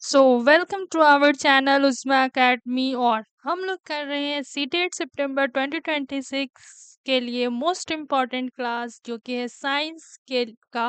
So welcome to our channel Usma Academy. और हम लोग कर रहे हैं सीटेट सितंबर 2026 के लिए मोस्ट इम्पॉर्टेंट क्लास जो कि है साइंस के का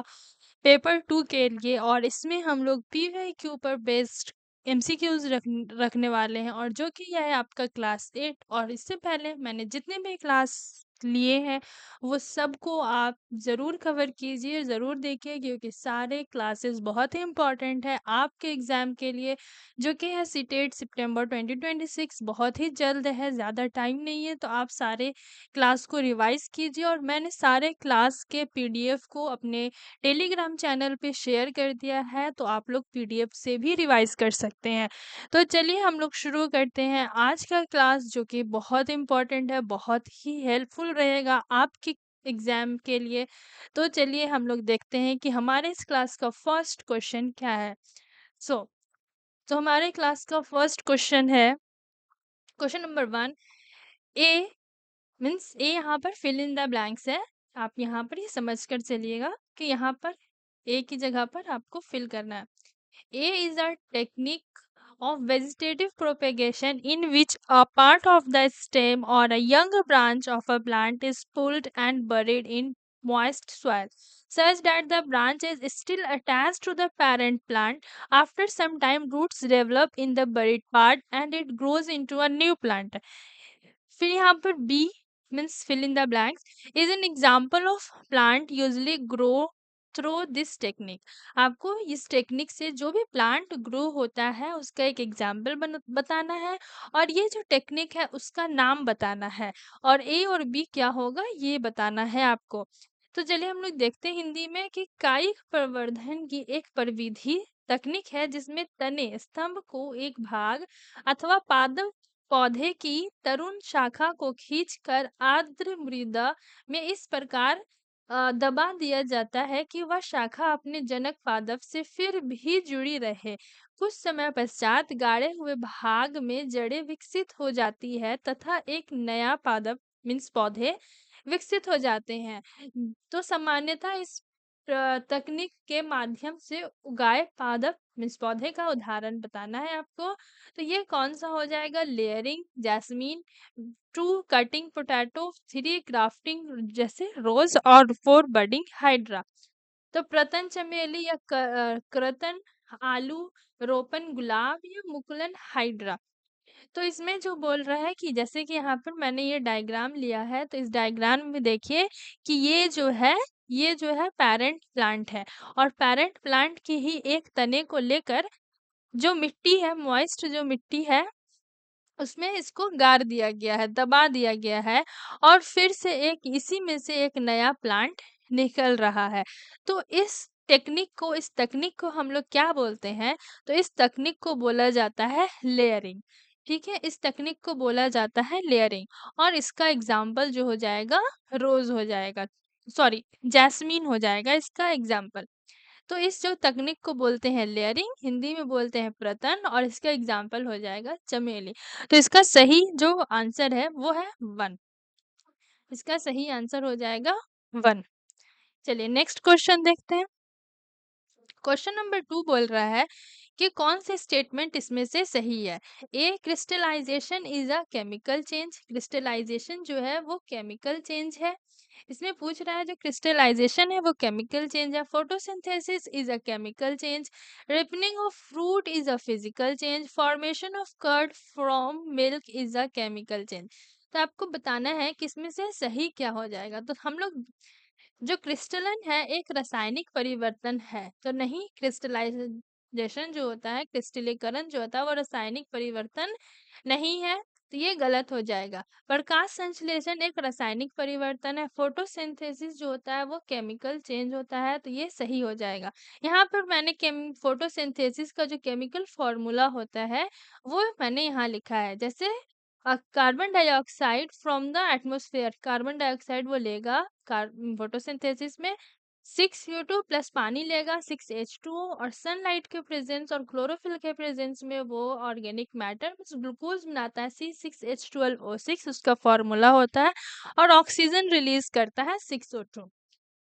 पेपर 2 के लिए। और इसमें हम लोग पीवाईक्यू पर बेस्ड एमसीक्यूज रखने वाले हैं, और जो कि यह है आपका क्लास 8। और इससे पहले मैंने जितने भी क्लास लिए हैं वो सबको आप ज़रूर कवर कीजिए, ज़रूर देखिए, क्योंकि सारे क्लासेस बहुत ही इम्पोर्टेंट है आपके एग्ज़ाम के लिए, जो कि है सीटेट सितंबर 2026। बहुत ही जल्द है, ज़्यादा टाइम नहीं है, तो आप सारे क्लास को रिवाइज़ कीजिए। और मैंने सारे क्लास के पीडीएफ को अपने टेलीग्राम चैनल पे शेयर कर दिया है, तो आप लोग पीडीएफ से भी रिवाइज़ कर सकते हैं। तो चलिए हम लोग शुरू करते हैं आज का क्लास, जो कि बहुत इम्पोर्टेंट है, बहुत ही हेल्पफुल रहेगा आपके एग्जाम के लिए। तो चलिए हम लोग देखते हैं कि हमारे इस क्लास का फर्स्ट क्वेश्चन क्या है। सो तो हमारे क्लास का फर्स्ट क्वेश्चन है क्वेश्चन नंबर 1। ए मीन्स ए यहाँ पर फिल इन द ब्लैंक्स है। आप यहाँ पर ये समझ कर चलिएगा कि यहाँ पर ए की जगह पर आपको फिल करना है। A is a technique of vegetative propagation in which a part of the stem or a young branch of a plant is pulled and buried in moist soil such that the branch is still attached to the parent plant. After some time, roots develop in the buried part and it grows into a new plant. फिर यहाँ पर B means fill in the blanks is an example of plant usually grow through this technique. आपको इस technique से जो भी plant grow होता है उसका एक एग्जाम्पल बताना है, और ये जो टेक्निक है उसका नाम बताना है, और ए और बी क्या होगा ये बताना है आपको। तो चलिए हम लोग देखते हैं हिंदी में कि कायिक प्रवर्धन की एक प्रविधि तकनीक है जिसमें तने स्तंभ को एक भाग अथवा पादप पौधे की तरुण शाखा को खींचकर आर्द्र मृदा में इस प्रकार दबा दिया जाता है कि वह शाखा अपने जनक पादप से फिर भी जुड़ी रहे। कुछ समय पश्चात गाढ़े हुए भाग में जड़ें विकसित हो जाती है तथा एक नया पादप मीन्स पौधे विकसित हो जाते हैं। तो सामान्यतः इस तकनीक के माध्यम से उगाए पादप मीन्स पौधे का उदाहरण बताना है आपको। तो ये कौन सा हो जाएगा? Layering jasmine, 2 cutting potato, 3 grafting जैसे रोज, और 4 बडिंग हाइड्रा। तो प्रतन चमेली या कृतन आलू, रोपन गुलाब या मुकुलन हाइड्रा। तो इसमें जो बोल रहा है कि जैसे कि यहाँ पर मैंने ये डायग्राम लिया है, तो इस डायग्राम में देखिए कि ये जो है पेरेंट प्लांट है, और पेरेंट प्लांट की ही एक तने को लेकर जो मिट्टी है, मॉइस्ट जो मिट्टी है, उसमें इसको गाड़ दिया गया है, दबा दिया गया है, और फिर से एक इसी में से एक नया प्लांट निकल रहा है। तो इस तकनीक को हम लोग क्या बोलते हैं? तो इस तकनीक को बोला जाता है लेयरिंग। ठीक है, इस तकनीक को बोला जाता है लेयरिंग, और इसका एग्जाम्पल जो हो जाएगा रोज हो जाएगा, सॉरी जैस्मीन हो जाएगा इसका एग्जाम्पल। तो इस जो तकनीक को बोलते हैं लेयरिंग, हिंदी में बोलते हैं प्रतन, और इसका एग्जाम्पल हो जाएगा चमेली। तो इसका सही जो आंसर है वो है 1। इसका सही आंसर हो जाएगा 1। चलिए नेक्स्ट क्वेश्चन देखते हैं। क्वेश्चन नंबर 2 बोल रहा है कि कौन से स्टेटमेंट इसमें से सही है। A crystallization is a chemical change. Crystallization जो है वो केमिकल चेंज है। इसमें पूछ रहा है जो क्रिस्टलाइजेशन है वो केमिकल चेंज है। Photosynthesis is a chemical change. Ripening of fruit is a physical change. Formation of curd from milk is a chemical change. तो आपको बताना है कि इसमें से सही क्या हो जाएगा। तो हम लोग जो क्रिस्टलन है एक रासायनिक परिवर्तन है, तो नहीं, क्रिस्टलाइजेशन जो होता है, क्रिस्टलीकरण जो होता है वो रासायनिक परिवर्तन नहीं है, तो ये गलत हो जाएगा। प्रकाश संश्लेषण एक रासायनिक परिवर्तन है। फोटोसिंथेसिस जो होता है वो केमिकल चेंज होता है, तो ये सही हो जाएगा। यहाँ पर मैंने फोटोसिंथेसिस का जो केमिकल फॉर्मूला होता है वो मैंने यहाँ लिखा है। जैसे carbon dioxide from the atmosphere, carbon dioxide वो लेगा फोटोसिंथेसिस में, 6U2 प्लस पानी लेगा 6H2O, और सनलाइट के प्रेजेंस और क्लोरोफिल के प्रेजेंस में वो ऑर्गेनिक मैटर ग्लूकोज बनाता है C6H12O6, उसका फॉर्मूला होता है, और ऑक्सीजन रिलीज करता है 6O2।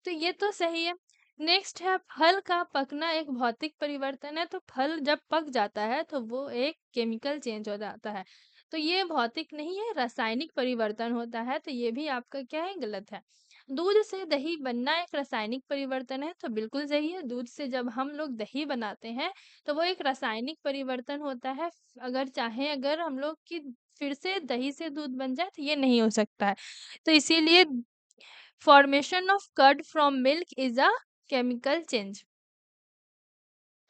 तो ये तो सही है। नेक्स्ट है फल का पकना एक भौतिक परिवर्तन है, तो फल जब पक जाता है तो वो एक केमिकल चेंज हो जाता है, तो ये भौतिक नहीं है, रासायनिक परिवर्तन होता है, तो ये भी आपका क्या है, गलत है। दूध से दही बनना एक रासायनिक परिवर्तन है, तो बिल्कुल सही है। दूध से जब हम लोग दही बनाते हैं तो वो एक रासायनिक परिवर्तन होता है। अगर चाहे अगर हम लोग की फिर से दही से दूध बन जाए तो ये नहीं हो सकता है, तो इसीलिए formation of curd from milk is a chemical change.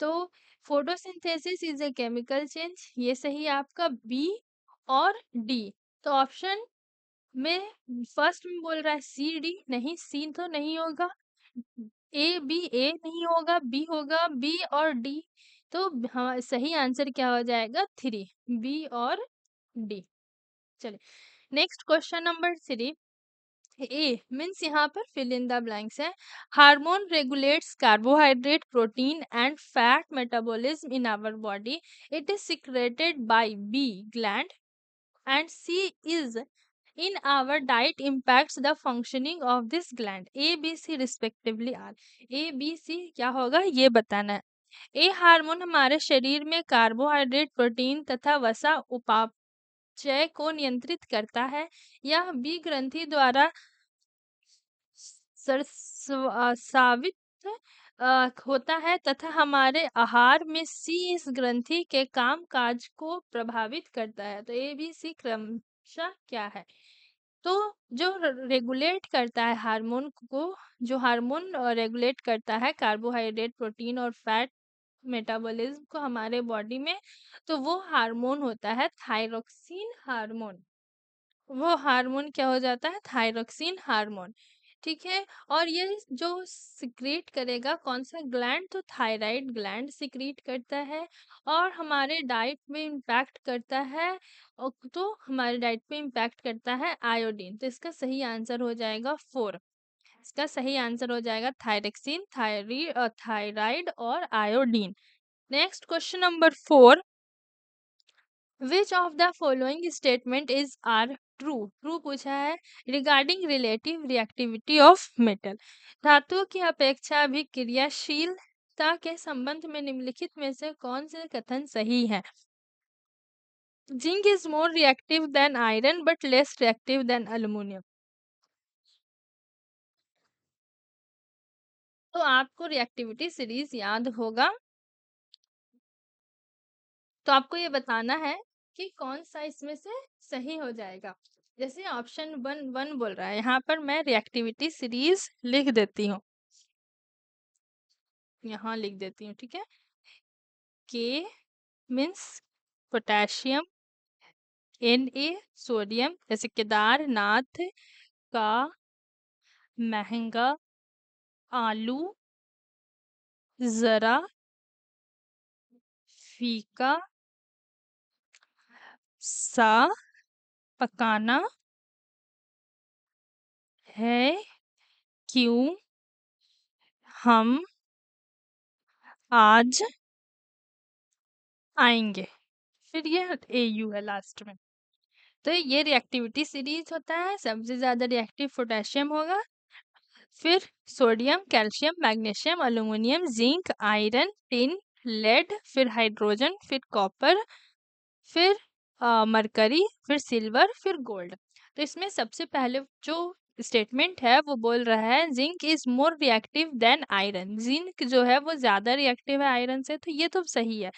तो photosynthesis is a chemical change, ये सही है आपका बी और डी। तो ऑप्शन में फर्स्ट में बोल रहा है सी डी, नहीं सी तो नहीं होगा, ए बी, ए नहीं होगा, बी होगा, बी और डी। तो हाँ सही आंसर क्या हो जाएगा, थ्री, बी और डी। चलिए next question number three. A means यहाँ पर फिल इन द ब्लैंक्स है। Hormone regulates carbohydrate, protein and fat metabolism in our body. It is secreted by B gland and C is in our diet impacts the functioning of this gland. A B C respectively are. A B C क्या होगा ये बताना है। ए hormone हमारे शरीर में carbohydrate, protein तथा वसा उपापचय को नियंत्रित करता है। यह बी ग्रंथि द्वारा सावित होता है तथा हमारे आहार में सी इस ग्रंथि के काम काज को प्रभावित करता है। तो ए बी सी क्रमशः क्या है, तो जो रेगुलेट करता है हार्मोन को, जो हार्मोन रेगुलेट करता है कार्बोहाइड्रेट, प्रोटीन और फैट मेटाबॉलिज्म को हमारे बॉडी में, तो वो हार्मोन होता है थायरोक्सिन हार्मोन। वो हार्मोन क्या हो जाता है, थायरोक्सिन हार्मोन। ठीक है, और ये जो सिक्रीट करेगा कौन सा ग्लैंड, तो थायराइड ग्लैंड सिक्रीट करता है और हमारे डाइट में इम्पैक्ट करता है। तो हमारे डाइट पे इम्पैक्ट करता है आयोडीन, तो इसका सही आंसर हो जाएगा फोर। इसका सही आंसर हो जाएगा थायरेक्सिन, थायराइड और iodine. Next question number four. Which of the following statement is are true, true पूछा है regarding relative reactivity of metal. धातुओं की अपेक्षा भी क्रियाशीलता के संबंध में निम्नलिखित में से कौन से कथन सही है। Zinc is more reactive than iron but less reactive than aluminium. तो आपको रिएक्टिविटी सीरीज याद होगा, तो आपको ये बताना है कि कौन सा इसमें से सही हो जाएगा। जैसे ऑप्शन वन वन बोल रहा है, यहाँ पर मैं रिएक्टिविटी सीरीज लिख देती हूँ, यहाँ लिख देती हूँ, ठीक है। K means potassium, N A sodium, जैसे केदारनाथ का महंगा आलू जरा फीका सा पकाना है, क्यों हम आज आएंगे। फिर ये AU है लास्ट में, तो ये रिएक्टिविटी सीरीज होता है। सबसे ज्यादा रिएक्टिव पोटेशियम होगा, फिर sodium, calcium, magnesium, aluminium, zinc, iron, tin, lead, फिर हाइड्रोजन, फिर कॉपर, फिर मरकरी, फिर सिल्वर, फिर गोल्ड। तो इसमें सबसे पहले जो स्टेटमेंट है वो बोल रहा है zinc is more reactive than iron, zinc जो है वो ज्यादा रिएक्टिव है आयरन से, तो ये तो सही है।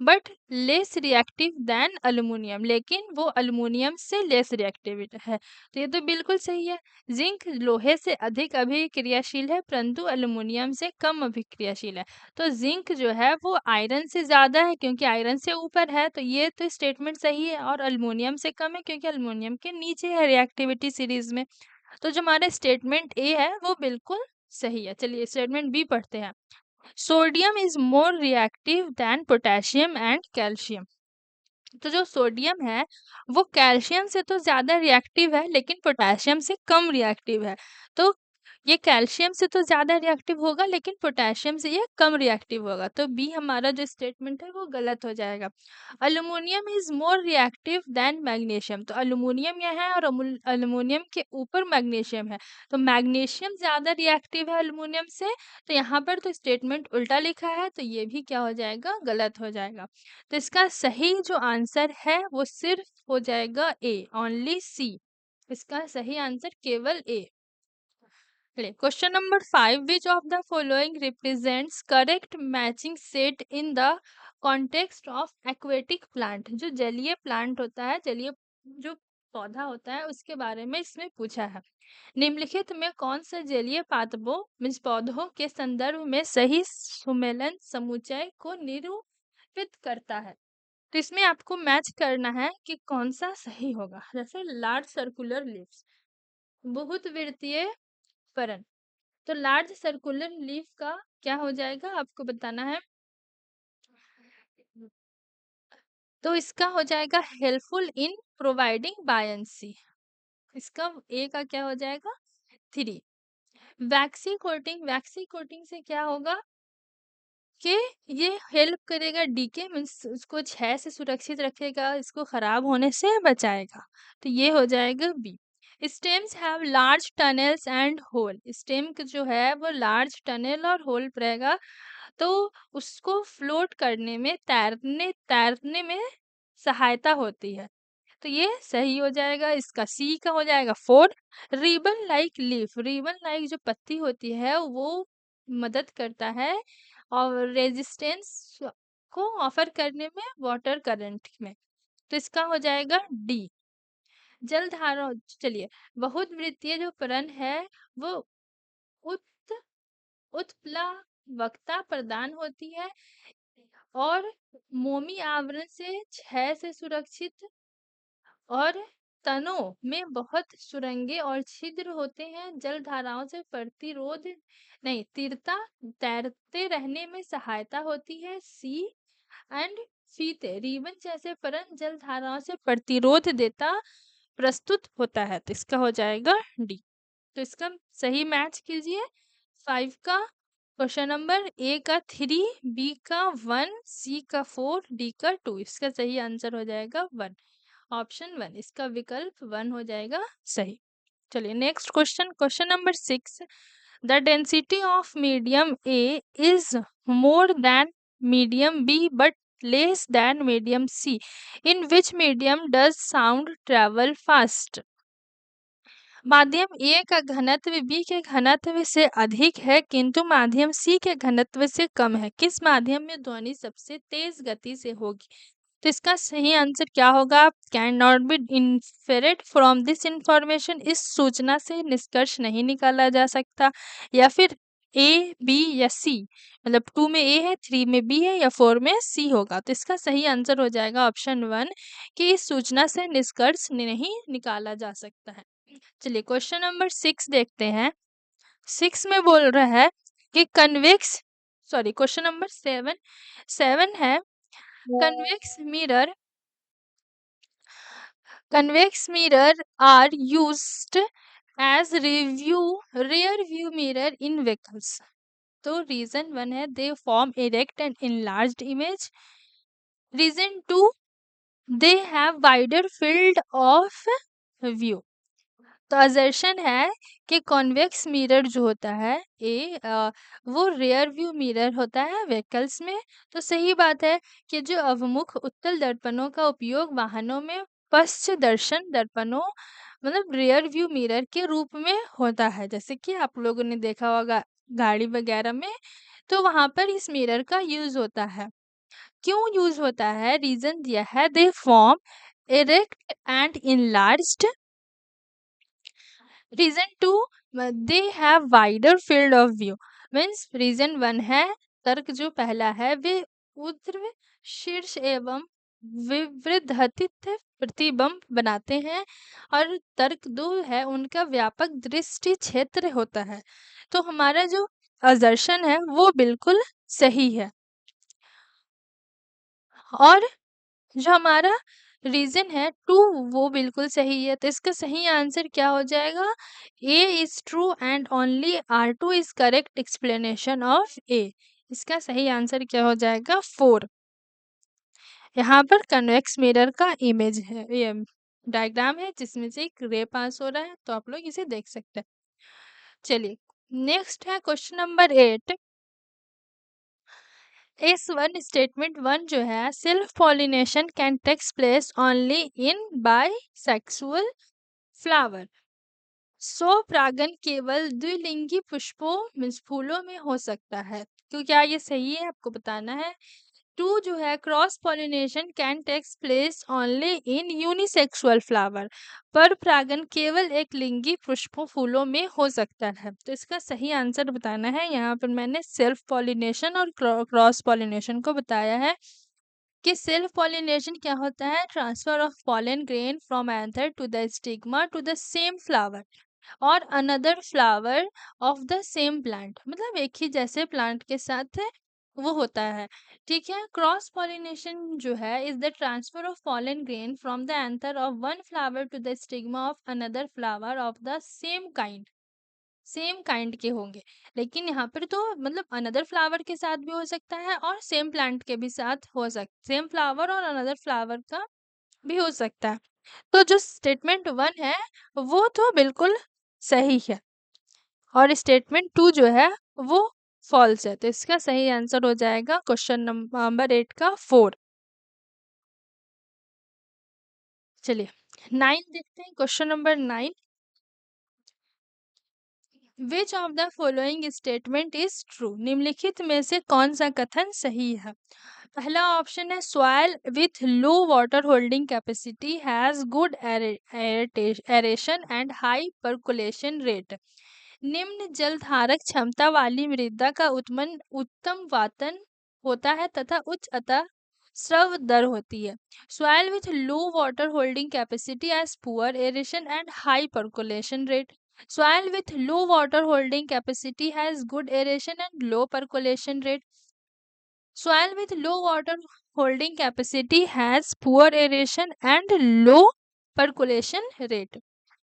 But less reactive than aluminium, लेकिन वो अल्यूमिनियम से लेस रिएक्टिव है, तो ये तो बिल्कुल सही है। जिंक लोहे से अधिक अभिक्रियाशील है परंतु अल्यूमिनियम से कम अभिक्रियाशील है। तो जिंक जो है वो आयरन से ज्यादा है क्योंकि आयरन से ऊपर है, तो ये तो स्टेटमेंट सही है। और अल्युमिनियम से कम है क्योंकि अल्युमिनियम के नीचे है रिएक्टिविटी सीरीज में। तो जो हमारा स्टेटमेंट ए है वो बिल्कुल सही है। चलिए स्टेटमेंट बी पढ़ते हैं। Sodium is more reactive than potassium and calcium. तो जो सोडियम है वो कैल्शियम से तो ज्यादा रिएक्टिव है लेकिन पोटेशियम से कम रिएक्टिव है। तो ये कैल्शियम से तो ज़्यादा रिएक्टिव होगा, लेकिन पोटेशियम से ये कम रिएक्टिव होगा, तो बी हमारा जो स्टेटमेंट है वो गलत हो जाएगा। Aluminium is more reactive than magnesium, तो अल्युमिनियम यह है और अल्युमिनियम के ऊपर मैग्नीशियम है, तो मैग्नीशियम ज़्यादा रिएक्टिव है अल्युमिनियम से, तो यहाँ पर तो स्टेटमेंट उल्टा लिखा है, तो ये भी क्या हो जाएगा, गलत हो जाएगा। तो इसका सही जो आंसर है वो सिर्फ हो जाएगा ए, ओनली सी। इसका सही आंसर केवल A. Question number 5, which of the following represents correct matching set in the context of aquatic plant. जो जलीय प्लांट होता है, जलीय जो पौधा होता है, उसके बारे में इसमें पूछा है। निम्नलिखित में कौन सा जलीय पादपों मीन्स पौधों के संदर्भ में सही सुमेलन समुच्चय को निरूपित करता है। तो इसमें आपको मैच करना है कि कौन सा सही होगा। जैसे लार्ज सर्कुलर लीव्स, बहुवर्तीय फरण, तो लार्ज सर्कुलर लीफ का क्या हो जाएगा आपको बताना है। तो इसका हो जाएगा हेल्पफुल इन प्रोवाइडिंग बायंसी, इसका ए का क्या हो जाएगा 3। वैक्सी कोटिंग, वैक्सी कोटिंग से क्या होगा कि ये हेल्प करेगा, डीके मीन्स उसको छह से सुरक्षित रखेगा, इसको खराब होने से बचाएगा, तो ये हो जाएगा B. Stems have large tunnels and hole, stem जो है वो लार्ज टनल और होल रहेगा, तो उसको फ्लोट करने में, तैरने तैरने में सहायता होती है, तो ये सही हो जाएगा। इसका सी का हो जाएगा 4। Ribbon like leaf, ribbon like जो पत्ती होती है वो मदद करता है और रेजिस्टेंस को ऑफर करने में वाटर करंट में, तो इसका हो जाएगा डी। जलधारा, चलिए, बहुत वृत्तीय जो फलन है वो उत उत्प्लावकता प्रदान होती है और मोमी आवरण से छह से सुरक्षित, और तनों में बहुत सुरंगें और छिद्र होते हैं, जल धाराओं से प्रतिरोध नहीं तीव्रता, तैरते रहने में सहायता होती है, सी। एंड फीते, रिबन जैसे फलन जल धाराओं से प्रतिरोध देता प्रस्तुत होता है, तो इसका हो जाएगा डी। तो इसका सही मैच कीजिए। 5 का क्वेश्चन नंबर, ए का 3, बी का 1, सी का 4, डी का 2, इसका सही आंसर हो जाएगा 1, ऑप्शन 1, इसका विकल्प 1 हो जाएगा सही। चलिए next question, question number 6, the density of medium A is more than medium B but less than medium C, in which medium does sound travel fast. माध्यम ए का घनत्व बी के घनत्व से अधिक है किंतु माध्यम सी के घनत्व से कम है, किस माध्यम में ध्वनि सबसे तेज गति से होगी। तो इसका सही आंसर क्या होगा, can not be inferred from this information, इस सूचना से निष्कर्ष नहीं निकाला जा सकता, या फिर ए बी या सी, मतलब 2 में ए है, 3 में बी है, या 4 में सी होगा। तो इसका सही आंसर हो जाएगा ऑप्शन 1 कि इस सूचना से निष्कर्ष नहीं निकाला जा सकता है। चलिए क्वेश्चन नंबर 6 देखते हैं। 6 में बोल रहा है कि कन्वेक्स, सॉरी क्वेश्चन नंबर 7 है, convex mirror, convex mirror are used as rear view mirror in vehicles, तो रीजन 1 है they form erect and enlarged image, reason 2 they have wider field of view। तो असर्शन है कि convex mirror जो होता है वो रियर व्यू मिरर होता है व्हीकल्स में, तो सही बात है कि जो अवमुख उत्तल दर्पणों का उपयोग वाहनों में पश्च दर्शन दर्पणों मतलब रियर व्यू मिरर के रूप में होता है, जैसे कि आप लोगों ने देखा होगा गाड़ी वगैरह में, तो वहां पर इस मिरर का यूज होता है। क्यों यूज होता है, रीजन दिया है, they form erect and enlarged, reason 2 they have wider field of view, means reason 1 है, तर्क जो पहला है वे ऊर्ध्व शीर्ष एवं विवृद्धित प्रतिबिंब बनाते हैं, और तर्क 2 है उनका व्यापक दृष्टि क्षेत्र होता है, तो हमारा जो असर्शन है वो बिल्कुल सही है। और जो हमारा रीजन है टू, वो बिल्कुल सही है। तो इसका सही आंसर क्या हो जाएगा? A is true and only R2 is correct explanation of A. इसका सही आंसर क्या हो जाएगा? 4। यहाँ पर कन्वेक्स मिरर का इमेज है, ये डायग्राम है जिसमें से एक रे पास हो रहा है, तो आप लोग इसे देख सकते हैं। चलिए नेक्स्ट है क्वेश्चन नंबर 8। इस वन स्टेटमेंट 1 जो है, self pollination can takes place only in bisexual flower. स्वपरागन केवल द्विलिंगी पुष्पों मीन्स फूलों में हो सकता है। तो क्या ये सही है? आपको बताना है। 2 जो है, cross pollination can takes place only in unisexual flower. पर परागन केवल एक लिंगी पुष्पों फूलों में हो सकता है। तो इसका सही आंसर बताना है। यहाँ पर मैंने सेल्फ पॉलिनेशन और क्रॉस पॉलिनेशन को बताया है कि सेल्फ पॉलिनेशन क्या होता है? Transfer of pollen grain from anther to the stigma to the same flower और another flower of the same plant, मतलब एक ही जैसे प्लांट के साथ है वो होता है। ठीक है। क्रॉस पॉलिनेशन जो है is the transfer of pollen grain from the anther of one flower to the stigma of another flower of the same kind. Same kind के होंगे, लेकिन यहाँ पर तो मतलब अनदर फ्लावर के साथ भी हो सकता है और सेम प्लांट के भी साथ हो सकता, सेम फ्लावर और अनदर फ्लावर का भी हो सकता है। तो जो स्टेटमेंट 1 है वो तो बिल्कुल सही है और स्टेटमेंट 2 जो है वो फॉल्स है। तो इसका सही आंसर हो जाएगा क्वेश्चन नंबर 8 का 4। चलिए 9 देखते हैं। Question number 9, which of the following statement is true? निम्नलिखित में से कौन सा कथन सही है? पहला ऑप्शन है, soil with low water holding capacity has good aeration and high percolation rate. निम्न जल धारक क्षमता वाली मृदा का उत्तम वातन होता है तथा उच्च अतः स्रव दर होती है। Soil with low water holding capacity has poor aeration and high percolation rate. Soil with low water holding capacity has good aeration and low percolation rate. Soil with low water holding capacity has poor aeration and low percolation rate.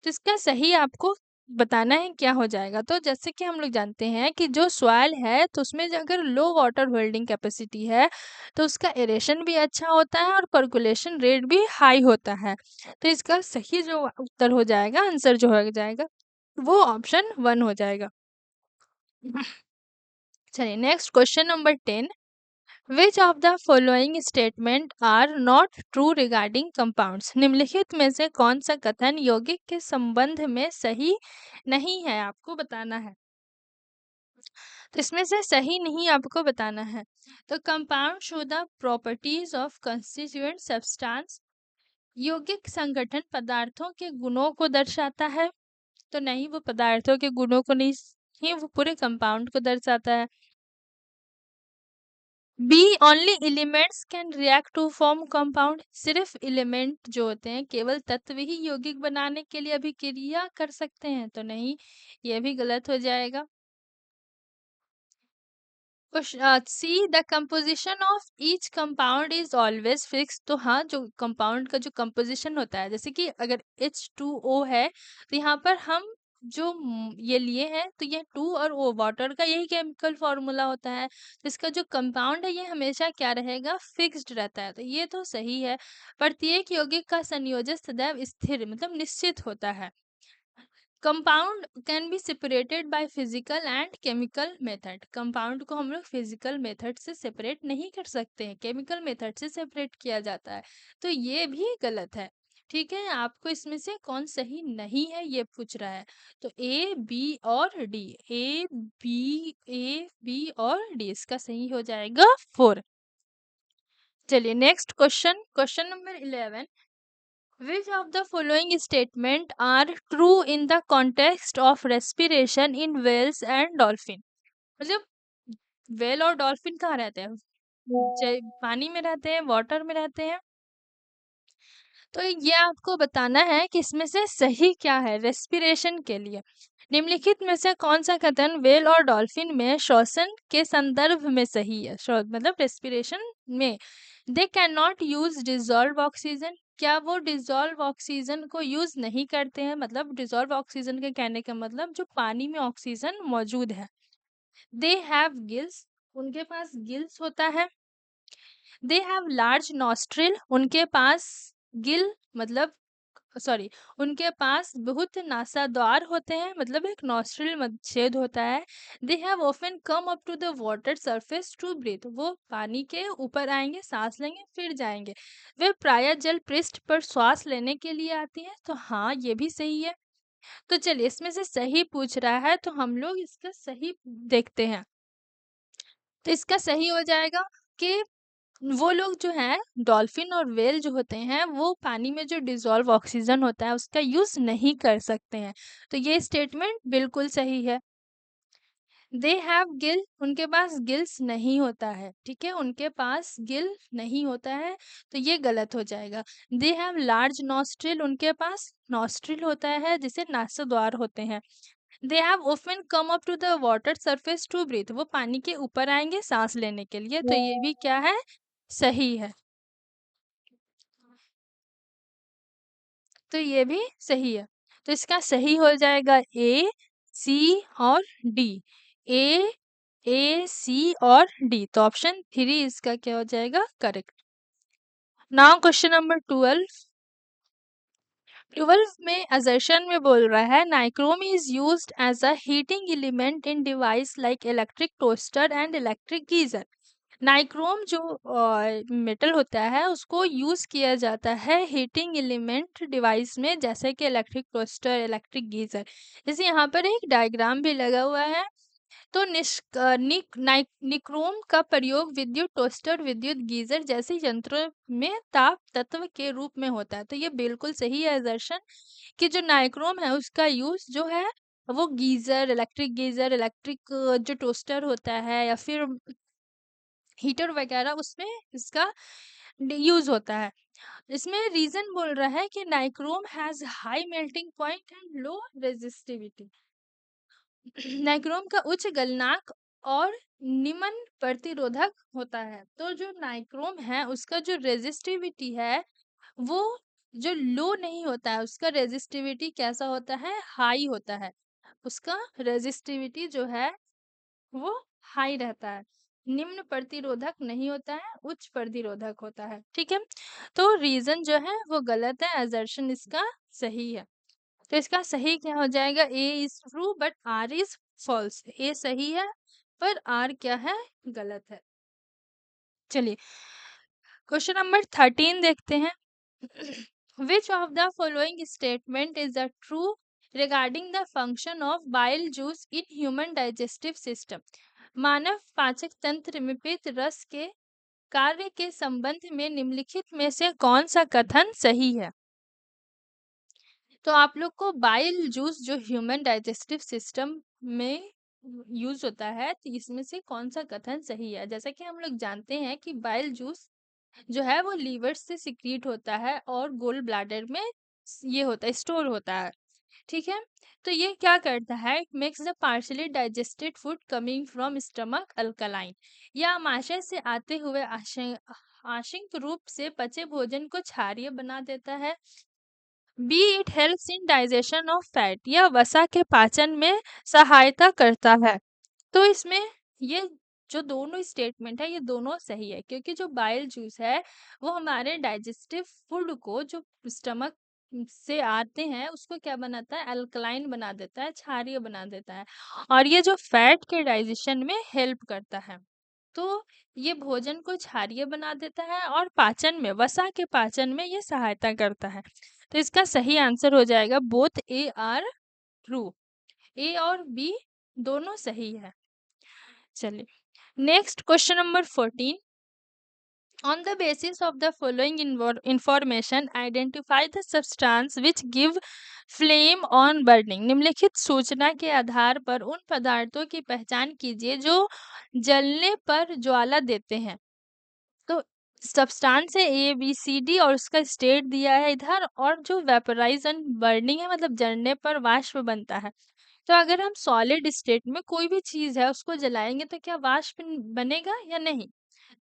तो इसका सही आपको बताना है क्या हो जाएगा। तो जैसे कि हम लोग जानते हैं कि जो सॉइल है तो उसमें अगर लो वाटर होल्डिंग कैपेसिटी है तो उसका एरेशन भी अच्छा होता है और परकुलेशन रेट भी हाई होता है। तो इसका सही जो उत्तर हो जाएगा, आंसर जो हो जाएगा, वो ऑप्शन 1 हो जाएगा। चलिए next question number 10, which of the following statement are not true regarding compounds? निम्नलिखित में से कौन सा कथन यौगिक के संबंध में सही नहीं है? आपको बताना है। तो इसमें से सही नहीं आपको बताना है। तो compound show the properties of constituent substance. यौगिक संगठन पदार्थों के गुणों को दर्शाता है। तो नहीं, वो पदार्थों के गुणों को नहीं, ही वो पूरे कंपाउंड को दर्शाता है। B, only elements can react to form compound. सिर्फ एलिमेंट जो होते हैं, केवल तत्व ही यौगिक बनाने के लिए अभिक्रिया कर सकते हैं। तो नहीं, ये भी गलत हो जाएगा। C, the composition of each compound is always fix. तो हाँ, जो कंपाउंड का जो कंपोजिशन होता है, जैसे कि अगर H2O है तो यहाँ पर हम जो ये लिए हैं तो ये 2 और O वाटर का यही केमिकल फॉर्मूला होता है। तो इसका जो कंपाउंड है ये हमेशा क्या रहेगा? फिक्स्ड रहता है। तो ये तो सही है। प्रत्येक यौगिक का संयोजन सदैव स्थिर मतलब निश्चित होता है। Compound can be separated by physical and chemical method. Compound को हम लोग फिजिकल मेथड से सेपरेट नहीं कर सकते हैं, केमिकल मेथड से सेपरेट किया जाता है। तो ये भी गलत है। ठीक है, आपको इसमें से कौन सही नहीं है ये पूछ रहा है। तो ए, बी और डी, ए बी और डी, इसका सही हो जाएगा 4। चलिए next question, question number 11, which of the following statement are true in the context of respiration in whales and dolphin? मतलब whale और dolphin कहाँ रहते हैं? पानी में रहते हैं, वाटर में रहते हैं। तो ये आपको बताना है कि इसमें से सही क्या है रेस्पिरेशन के लिए। निम्नलिखित में से कौन सा कथन व्हेल और डॉल्फिन में श्वसन के संदर्भ में सही है? मतलब रेस्पिरेशन में, they can not use dissolve oxygen. क्या वो डिसॉल्व ऑक्सीजन को यूज नहीं करते हैं? मतलब डिसॉल्व ऑक्सीजन के कहने का मतलब जो पानी में ऑक्सीजन मौजूद है। दे हैव गिल्स, उनके पास गिल्स होता है। दे हैव लार्ज नॉस्ट्रिल, उनके पास गिल मतलब सॉरी उनके पास बहुत नासाद्वार होते हैं, मतलब एक नॉस्ट्रिल छेद होता है। They have often come up to the water surface to breathe, वो पानी के ऊपर आएंगे, सांस लेंगे, फिर जाएंगे। वे प्राय जल पृष्ठ पर श्वास लेने के लिए आती हैं। तो हाँ, ये भी सही है। तो चलिए, इसमें से सही पूछ रहा है तो हम लोग इसका सही देखते हैं। तो इसका सही हो जाएगा कि वो लोग जो हैं, डॉल्फिन और व्हेल जो होते हैं, वो पानी में जो डिसॉल्व ऑक्सीजन होता है उसका यूज नहीं कर सकते हैं। तो ये स्टेटमेंट बिल्कुल सही है। दे हैव गिल, उनके पास गिल्स नहीं होता है, ठीक है, उनके पास गिल नहीं होता है, तो ये गलत हो जाएगा। दे हैव लार्ज नॉस्ट्रिल, उनके पास नॉस्ट्रिल होता है जिसे नासाद्वार होते हैं। They have often come up to the water surface to breathe, वो पानी के ऊपर आएंगे सांस लेने के लिए, तो ये भी क्या है, सही है। तो ये भी सही है। तो इसका सही हो जाएगा ए, सी और डी। ए, और डी, तो ऑप्शन 3 इसका क्या हो जाएगा, करेक्ट। नाउ क्वेश्चन नंबर 12 में असर्शन में बोल रहा है nichrome is used as a heating element in device like electric toaster and electric geyser. Nichrome जो मेटल होता है उसको यूज किया जाता है हीटिंग एलिमेंट डिवाइस में, जैसे कि इलेक्ट्रिक टोस्टर, इलेक्ट्रिक गीजर। जैसे यहाँ पर एक डायग्राम भी लगा हुआ है। तो निक्रोम का प्रयोग विद्युत टोस्टर, विद्युत गीजर जैसे यंत्रों में ताप तत्व के रूप में होता है। तो ये बिल्कुल सही है दर्शन, कि जो नाइक्रोम है उसका यूज जो है वो गीजर, इलेक्ट्रिक गीजर, इलेक्ट्रिक जो टोस्टर होता है या फिर हीटर वगैरह, उसमें इसका यूज होता है। इसमें रीजन बोल रहा है कि nichrome has high melting point and low resistivity. Nichrome का उच्च गलनांक और निम्न प्रतिरोधक होता है। तो जो नाइक्रोम है उसका जो रेजिस्टिविटी है वो जो लो नहीं होता है, उसका रेजिस्टिविटी कैसा होता है, हाई होता है। उसका रेजिस्टिविटी जो है वो हाई रहता है, निम्न प्रतिरोधक नहीं होता है, उच्च प्रतिरोधक होता है, ठीक है। तो रीजन जो है वो गलत है, असर्शन इसका सही है। तो इसका सही क्या हो जाएगा, A is true but R is false. A सही है पर आर क्या है, गलत है। चलिए, क्वेश्चन नंबर 13 देखते हैं। Which of the following statement is the true regarding the function of bile juice in human digestive system. मानव पाचक तंत्र में पित्त रस के कार्य के संबंध में निम्नलिखित में से कौन सा कथन सही है। तो आप लोग को बाइल जूस जो ह्यूमन डाइजेस्टिव सिस्टम में यूज होता है, तो इसमें से कौन सा कथन सही है। जैसा कि हम लोग जानते हैं कि बाइल जूस जो है वो लीवर से सिक्रीट होता है और गोल ब्लैडर में ये होता है, स्टोर होता है, ठीक है। तो ये क्या करता है, makes the partially digested food coming from stomach alkaline, या आमाशय से आते हुए आंशिक रूप से पचे भोजन को क्षारीय बना देता है। B it helps in digestion of fat, या वसा के पाचन में सहायता करता है। तो इसमें ये जो दोनों स्टेटमेंट है ये दोनों सही है, क्योंकि जो बाइल जूस है वो हमारे डाइजेस्टिव फूड को जो स्टमक से आते हैं उसको क्या बनाता है, अल्कलाइन बना देता है, क्षारीय बना देता है, और ये जो फैट के डाइजेशन में हेल्प करता है। तो ये भोजन को क्षारीय बना देता है और पाचन में, वसा के पाचन में ये सहायता करता है। तो इसका सही आंसर हो जाएगा बोथ ए आर ट्रू। ए और बी दोनों सही है। चलिए, next question number 14। On the basis of the following information, identify the substance which give flame on burning। निम्नलिखित सूचना के आधार पर उन पदार्थों की पहचान कीजिए जो जलने पर ज्वाला देते हैं। तो सब्सटेंस है ए बी सी डी और उसका स्टेट दिया है इधर, और जो वेपराइज एंड बर्निंग है मतलब जलने पर वाष्प बनता है। तो अगर हम सॉलिड स्टेट में कोई भी चीज है उसको जलाएंगे तो क्या वाष्प बनेगा या नहीं।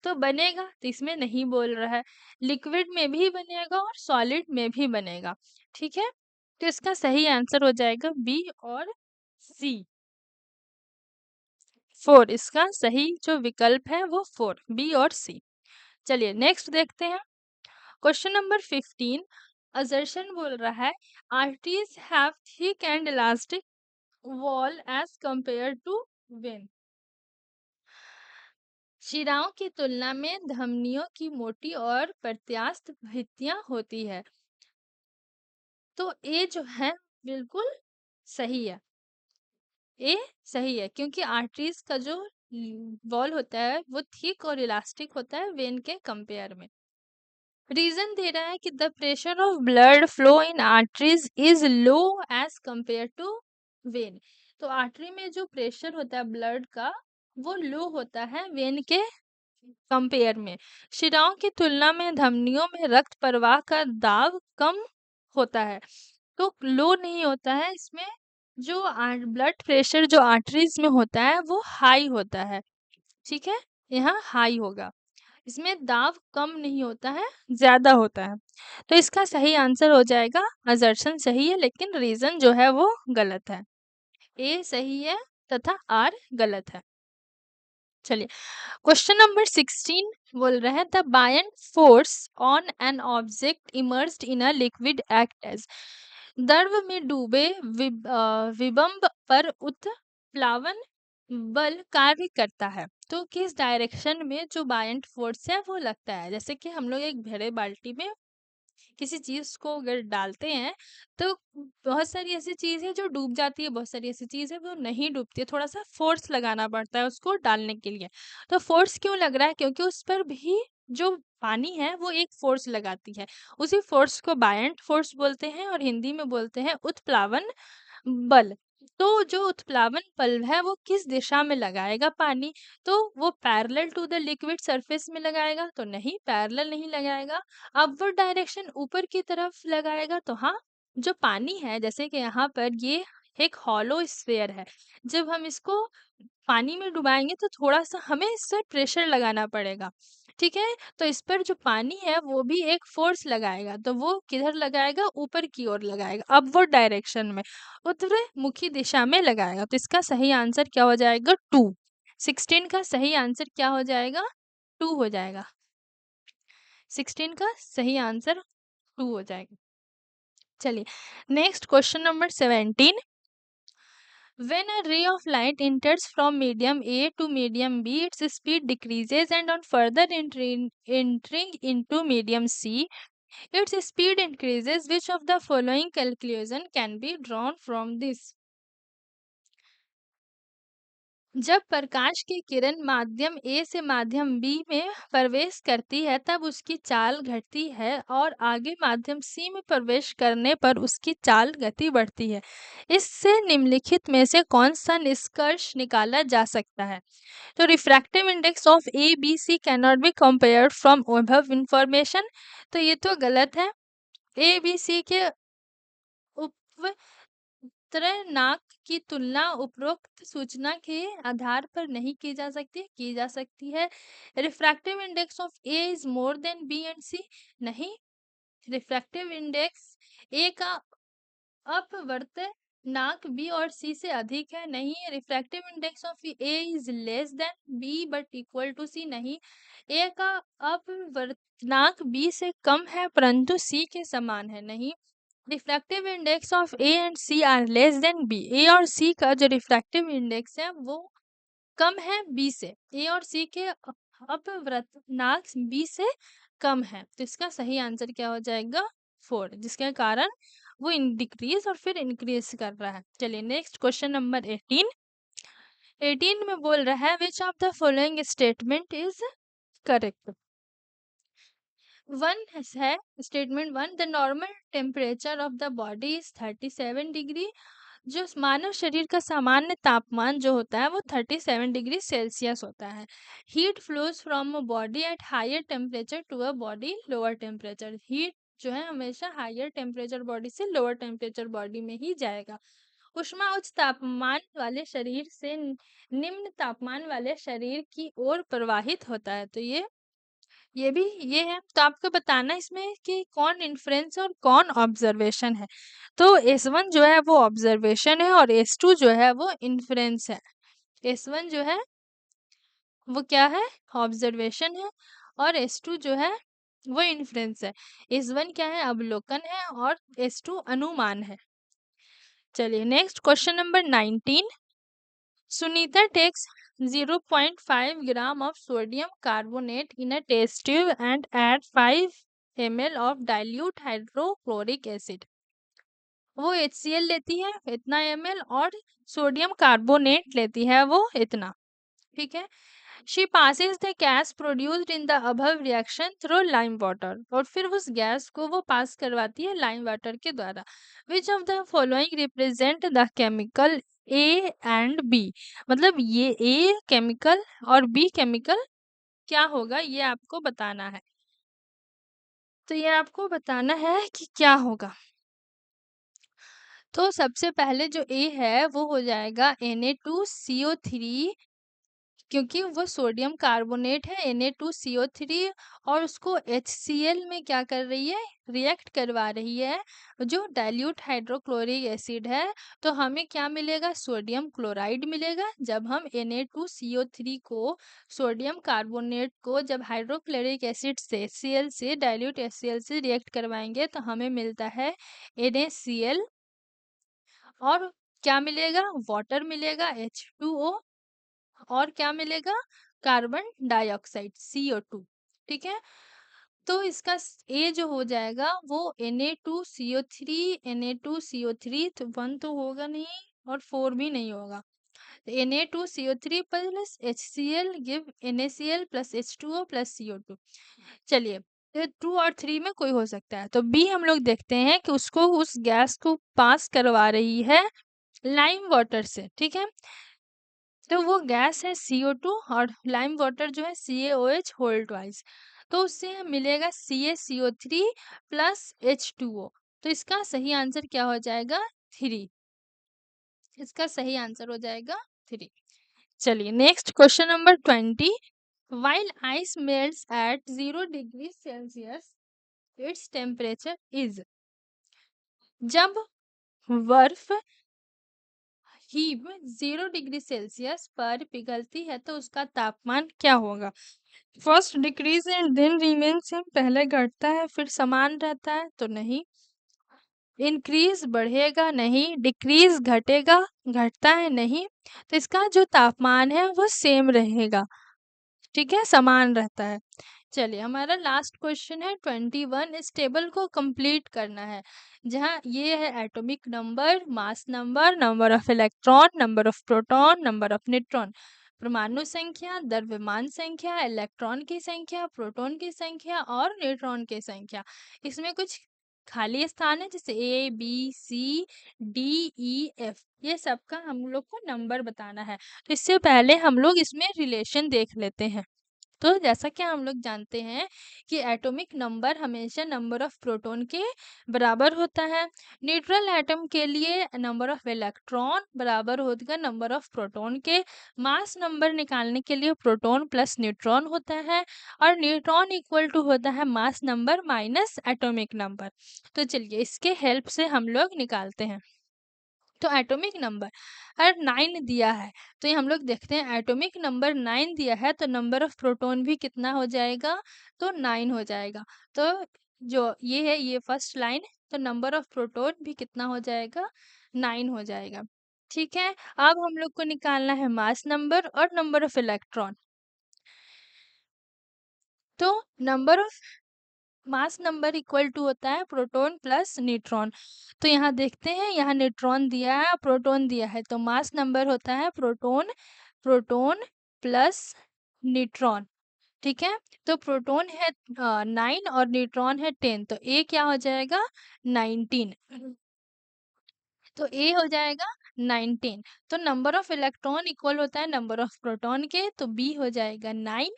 तो बनेगा, तो इसमें नहीं बोल रहा है। लिक्विड में भी बनेगा और सॉलिड में भी बनेगा। ठीक है, तो इसका सही आंसर हो जाएगा बी और सी। 4, इसका सही जो विकल्प है वो 4, बी और सी। चलिए नेक्स्ट देखते हैं। क्वेश्चन नंबर 15, असर्शन बोल रहा है arteries have thick and elastic wall as compare to vein. शिराओं की तुलना में धमनियों की मोटी और प्रत्यास्थ भित्तियां होती है। तो ए जो है बिल्कुल सही है। ए सही है क्योंकि आर्टरीज का जो वॉल होता है वो थिक और इलास्टिक होता है वेन के कंपेयर में। रीजन दे रहा है कि the pressure of blood flow in arteries is low as compare to vein. तो आर्टरी में जो प्रेशर होता है ब्लड का वो लो होता है वेन के कंपेयर में। शिराओं की तुलना में धमनियों में रक्त प्रवाह का दाब कम होता है, तो लो नहीं होता है इसमें। जो ब्लड प्रेशर जो आर्टरीज में होता है वो हाई होता है। ठीक है, यहाँ हाई होगा, इसमें दाब कम नहीं होता है, ज्यादा होता है। तो इसका सही आंसर हो जाएगा, असर्शन सही है लेकिन रीजन जो है वो गलत है। ए सही है तथा आर गलत है। चलिए क्वेश्चन नंबर 16 बोल रहा है the buoyant force on an object immersed in a liquid act as. द्रव में डूबे विबम्ब पर उत्प्लावन बल कार्य करता है। तो किस डायरेक्शन में जो बायंट फोर्स है वो लगता है। जैसे कि हम लोग एक बड़े बाल्टी में किसी चीज को अगर डालते हैं तो बहुत सारी ऐसी चीज है जो डूब जाती है, बहुत सारी ऐसी चीज है वो नहीं डूबती है, थोड़ा सा फोर्स लगाना पड़ता है उसको डालने के लिए। तो फोर्स क्यों लग रहा है, क्योंकि उस पर भी जो पानी है वो एक फोर्स लगाती है। उसी फोर्स को बायंट फोर्स बोलते हैं और हिंदी में बोलते हैं उत्प्लावन बल। तो जो उत्प्लावन बल है वो किस दिशा में लगाएगा पानी, तो वो parallel to the liquid surface में लगाएगा, तो नहीं पैरेलल नहीं लगाएगा। अपवर्ड डायरेक्शन ऊपर की तरफ लगाएगा, तो हाँ। जो पानी है जैसे कि यहाँ पर ये एक हॉलो स्फेयर है, जब हम इसको पानी में डुबाएंगे तो थोड़ा सा हमें इस पर प्रेशर लगाना पड़ेगा। ठीक है, तो इस पर जो पानी है वो भी एक फोर्स लगाएगा, तो वो किधर लगाएगा, ऊपर की ओर लगाएगा, अपवर्ड डायरेक्शन में, उत्तरमुखी दिशा में लगाएगा। तो इसका सही आंसर क्या हो जाएगा, 2। 16 का सही आंसर क्या हो जाएगा, 2 हो जाएगा। 16 का सही आंसर 2 हो जाएगा। चलिए next question number 17, when a ray of light enters from medium A to medium B, its speed decreases, and on further entering into medium C, its speed increases. Which of the following conclusion can be drawn from this? जब प्रकाश की किरण माध्यम ए से माध्यम B में प्रवेश करती है तब उसकी चाल घटती है और आगे माध्यम सी में प्रवेश करने पर उसकी चाल गति बढ़ती है। इससे निम्नलिखित में से कौन सा निष्कर्ष निकाला जा सकता है। तो refractive index of A B C can not be compared from above information, तो ये तो गलत है। ए बी सी के खतरनाक की तुलना उपरोक्त सूचना के आधार पर नहीं की जा सकती है। Refractive index of A is more than B and C, नहीं। रिफ्रैक्टिव इंडेक्स ए का अपवर्तनांक बी और सी से अधिक है, नहीं। Refractive index of A is less than B but equal to C, नहीं। ए का अपवर्तनांक बी से कम है परंतु सी के समान है, नहीं। Refractive index of A and C are less than B, A और सी का जो रिफ्रैक्टिव इंडेक्स है वो कम है बी से, ए और सी के अपवर्तनांक बी से कम है। तो इसका सही आंसर क्या हो जाएगा, 4, जिसके कारण वो डिक्रीज और फिर इंक्रीज कर रहा है। चलिए नेक्स्ट क्वेश्चन नंबर 18। 18 में बोल रहा है which of the following statement is correct. One है statement 1, the normal temperature of the body is 37 degree. जो मानव शरीर का सामान्य तापमान जो होता है वो 37 डिग्री सेल्सियस होता है। Heat flows from a body at higher temperature to a body lower temperature. Heat जो है हमेशा हायर टेम्परेचर बॉडी से लोअर टेम्परेचर बॉडी में ही जाएगा। ऊष्मा उच्च तापमान वाले शरीर से निम्न तापमान वाले शरीर की ओर प्रवाहित होता है। तो ये भी ये है। तो आपको बताना इसमें कि कौन इन्फ्रेंस और कौन ऑब्जर्वेशन है। तो S1 जो है वो ऑब्जर्वेशन है और S2 जो है वो इन्फ्रेंस है। S1 जो है वो क्या है, ऑब्जर्वेशन है, और S2 जो है वो इन्फ्रेंस है। S1 क्या है, अवलोकन है, और S2 अनुमान है। चलिए next question number 19। Sunita takes 0.5 gram of sodium carbonate in a test tube and add 5 ml of dilute hydrochloric acid. वो HCl लेती है इतना ml और सोडियम कार्बोनेट लेती है वो इतना, ठीक है। She passes the gas produced in the above reaction through lime water, और फिर उस गैस को वो पास करवाती है लाइम वाटर के द्वारा। Which of the following represent the chemical A and B? मतलब ये A केमिकल और B केमिकल क्या होगा, ये आपको बताना है। तो ये आपको बताना है कि क्या होगा। तो सबसे पहले जो A है वो हो जाएगा Na2CO3, क्योंकि वो सोडियम कार्बोनेट है Na2CO3, और उसको HCl में क्या कर रही है, रिएक्ट करवा रही है, जो डाइल्यूट हाइड्रोक्लोरिक एसिड है। तो हमें क्या मिलेगा, सोडियम क्लोराइड मिलेगा। जब हम Na2CO3 को सोडियम कार्बोनेट को जब हाइड्रोक्लोरिक एसिड से HCl से डाइल्यूट HCl से रिएक्ट करवाएंगे तो हमें मिलता है NaCl, और क्या मिलेगा, वाटर मिलेगा H2O, और क्या मिलेगा, कार्बन डाइऑक्साइड CO2, ठीक है। तो इसका ए जो हो जाएगा वो Na2CO3, Na2CO3 तो 1 तो होगा नहीं और 4 भी नहीं होगा। Na2CO3 plus HCl give NaCl plus H2O plus CO2। चलिए, तो 2 और 3 में कोई हो सकता है। तो बी हम लोग देखते हैं कि उसको उस गैस को पास करवा रही है लाइम वाटर से, ठीक है। तो वो गैस है CO2 और लाइम वाटर जो है CaOH होल ट्वाइस। तो उससे मिलेगा CaCO3 प्लस H2O। तो इसका सही आंसर क्या हो जाएगा, 3। इसका सही आंसर हो जाएगा 3। चलिए next question number 20। While ice melts at 0 degree Celsius, its temperature is। जब बर्फ हीव 0 डिग्री सेल्सियस पर पिघलती है तो उसका तापमान क्या होगा। First decrease and then remain same, पहले घटता है फिर समान रहता है तो नहीं। इंक्रीज बढ़ेगा नहीं, डिक्रीज घटेगा घटता है नहीं। तो इसका जो तापमान है वो सेम रहेगा, ठीक है, समान रहता है। चलिए हमारा लास्ट क्वेश्चन है 21। इस टेबल को कंप्लीट करना है, जहाँ ये है atomic number, mass number, number of electron, number of proton, number of neutron, परमाणु संख्या, द्रव्यमान संख्या, इलेक्ट्रॉन की संख्या, प्रोटॉन की संख्या और न्यूट्रॉन की संख्या। इसमें कुछ खाली स्थान है जैसे A B C D E F, ये सबका हम लोग को नंबर बताना है। तो इससे पहले हम लोग इसमें रिलेशन देख लेते हैं। तो जैसा कि हम लोग जानते हैं कि एटॉमिक नंबर हमेशा नंबर ऑफ प्रोटॉन के बराबर होता है। न्यूट्रल एटम के लिए नंबर ऑफ इलेक्ट्रॉन बराबर होगा नंबर ऑफ प्रोटॉन के। मास नंबर निकालने के लिए प्रोटॉन प्लस न्यूट्रॉन होता है, और न्यूट्रॉन इक्वल टू होता है mass number minus atomic number. तो चलिए इसके हेल्प से हम लोग निकालते हैं। तो एटॉमिक नंबर अगर 9 दिया है, तो ये हम लोग देखते हैं एटॉमिक नंबर 9 दिया है तो नंबर ऑफ प्रोटॉन भी कितना हो जाएगा, तो 9 हो जाएगा। तो जो ये है ये फर्स्ट लाइन, तो नंबर ऑफ प्रोटॉन भी कितना हो जाएगा, 9 हो जाएगा, ठीक है। अब हम लोग को निकालना है मास नंबर और नंबर ऑफ इलेक्ट्रॉन। तो number of mass number equal to होता है प्रोटॉन प्लस न्यूट्रॉन। तो यहाँ देखते हैं, यहाँ न्यूट्रॉन दिया है प्रोटॉन दिया है, तो मास नंबर होता है प्रोटॉन प्रोटॉन प्लस न्यूट्रॉन, ठीक है। तो प्रोटॉन है 9 और न्यूट्रॉन है 10, तो ए क्या हो जाएगा, 19। तो ए हो जाएगा 19। तो नंबर ऑफ इलेक्ट्रॉन इक्वल होता है नंबर ऑफ प्रोटॉन के, तो बी हो जाएगा 9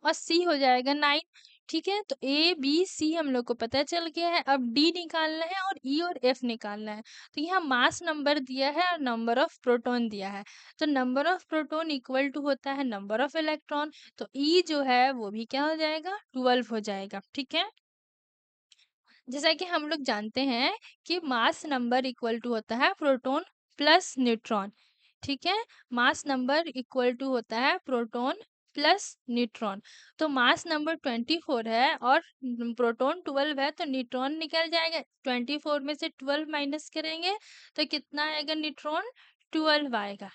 और सी हो जाएगा 9। ठीक है, तो ए बी सी हम लोग को पता चल गया है। अब डी निकालना है और ई और एफ निकालना है। तो यहाँ मास नंबर दिया है और नंबर ऑफ प्रोटॉन दिया है। तो number of proton equal to होता है नंबर ऑफ इलेक्ट्रॉन। तो ई जो है वो भी क्या हो जाएगा, 12 हो जाएगा। ठीक है, जैसा कि हम लोग जानते हैं कि मास नंबर इक्वल टू होता है प्रोटॉन प्लस न्यूट्रॉन। ठीक है, मास नंबर इक्वल टू होता है प्रोटॉन प्लस न्यूट्रॉन। तो मास नंबर 24 है और प्रोटॉन 12 है, तो न्यूट्रॉन निकल जाएगा। 24 में से 12 माइनस करेंगे तो कितना आएगा, न्यूट्रॉन 12 आएगा।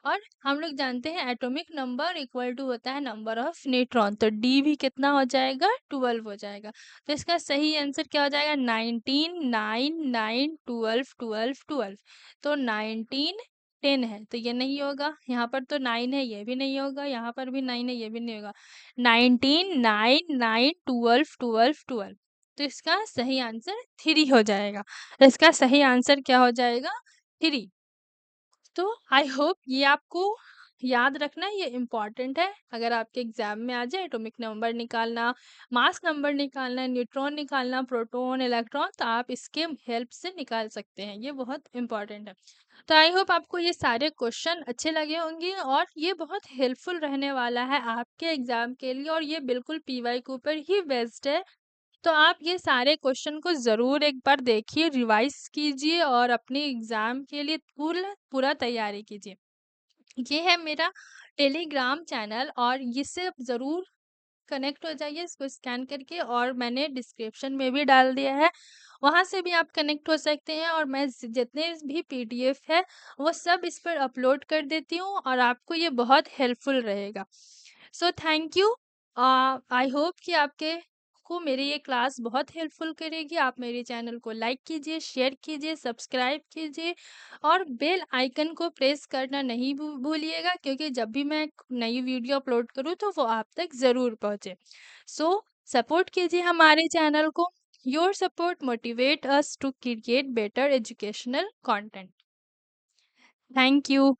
और हम लोग जानते हैं एटॉमिक नंबर इक्वल टू होता है नंबर ऑफ न्यूट्रॉन। तो डी भी कितना हो जाएगा, 12 हो जाएगा। तो इसका सही आंसर क्या हो जाएगा, 19 9 9 12 12 12। तो 19 10 है, तो ये नहीं होगा। यहाँ पर तो 9 है, ये भी नहीं होगा। यहाँ पर भी 9 है, ये भी नहीं होगा। 19 9 9 12 12 12। तो इसका सही आंसर 3 हो जाएगा। तो इसका सही आंसर क्या हो जाएगा, 3। तो आई होप ये आपको याद रखना, ये इम्पॉर्टेंट है। अगर आपके एग्जाम में आ जाए एटॉमिक नंबर निकालना, मास नंबर निकालना, न्यूट्रॉन निकालना, प्रोटॉन इलेक्ट्रॉन, तो आप इसके हेल्प से निकाल सकते हैं। ये बहुत इम्पॉर्टेंट है। तो आई होप आपको ये सारे क्वेश्चन अच्छे लगे होंगे और ये बहुत हेल्पफुल रहने वाला है आपके एग्जाम के लिए। और ये बिल्कुल पीवाई के ऊपर ही बेस्ड है। तो आप ये सारे क्वेश्चन को ज़रूर एक बार देखिए, रिवाइज कीजिए और अपने एग्ज़ाम के लिए पूरा पूरा तैयारी कीजिए। ये है मेरा टेलीग्राम चैनल और इससे आप ज़रूर कनेक्ट हो जाइए इसको स्कैन करके, और मैंने डिस्क्रिप्शन में भी डाल दिया है, वहाँ से भी आप कनेक्ट हो सकते हैं। और मैं जितने भी पीडीएफ है वो सब इस पर अपलोड कर देती हूँ और आपको ये बहुत हेल्पफुल रहेगा। So thank you. I hope कि आपके को मेरी ये क्लास बहुत हेल्पफुल करेगी। आप मेरे चैनल को लाइक कीजिए, शेयर कीजिए, सब्सक्राइब कीजिए और बेल आइकन को प्रेस करना नहीं भूलिएगा, क्योंकि जब भी मैं नई वीडियो अपलोड करूँ तो वो आप तक ज़रूर पहुँचे। सो सपोर्ट कीजिए हमारे चैनल को। Your support motivate us to create better educational content. Thank you.